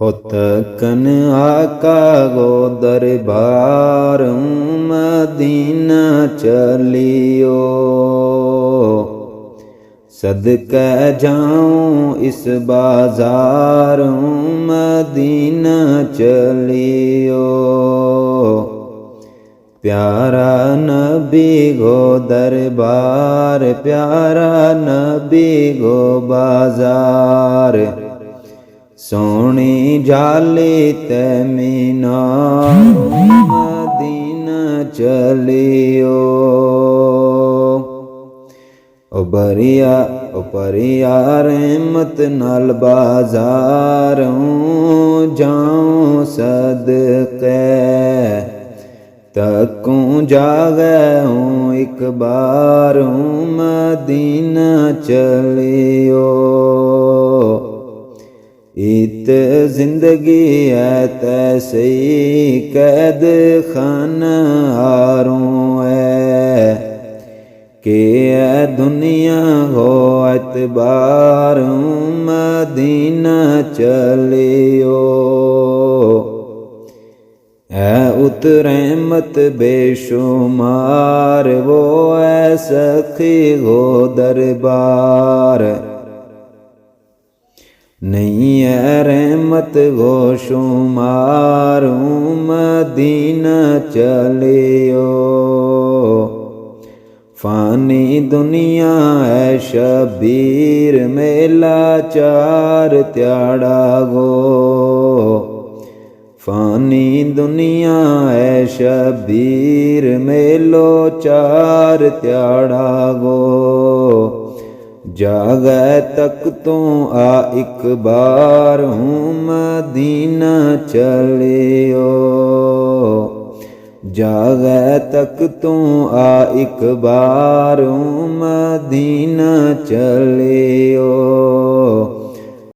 होत कन आका गो दरबार मदीना चलियो। सदकै जाऊं इस बाजार मदीना चलियो। प्यारा नबी गो दरबार प्यारा नबी गो बाजार। सोनी जाली ते मीनार मदीना चलियो। ओ परिया रहमत नाल बाजार जाऊं सदके। तकूं जागे हूँ एक बार मदीना चलियो। इत जिंदगी है तैसी कैद खाना हारों है। कि है दुनिया हो एतबार मदीना चलियो। है उत रहमत बेशुमार वो है सखी गो दरबार। नहीं है रहमत गो शुमार मदीना चलियो। फानी दुनिया है शबीर मेला चार त्याड़ा गो। फानी दुनिया है शबीर मेलो चार त्याड़ा गो। जागे तक तो आ एक बार मदीना चलियो। जागे तक तो आ एक बार मदीना चलियो।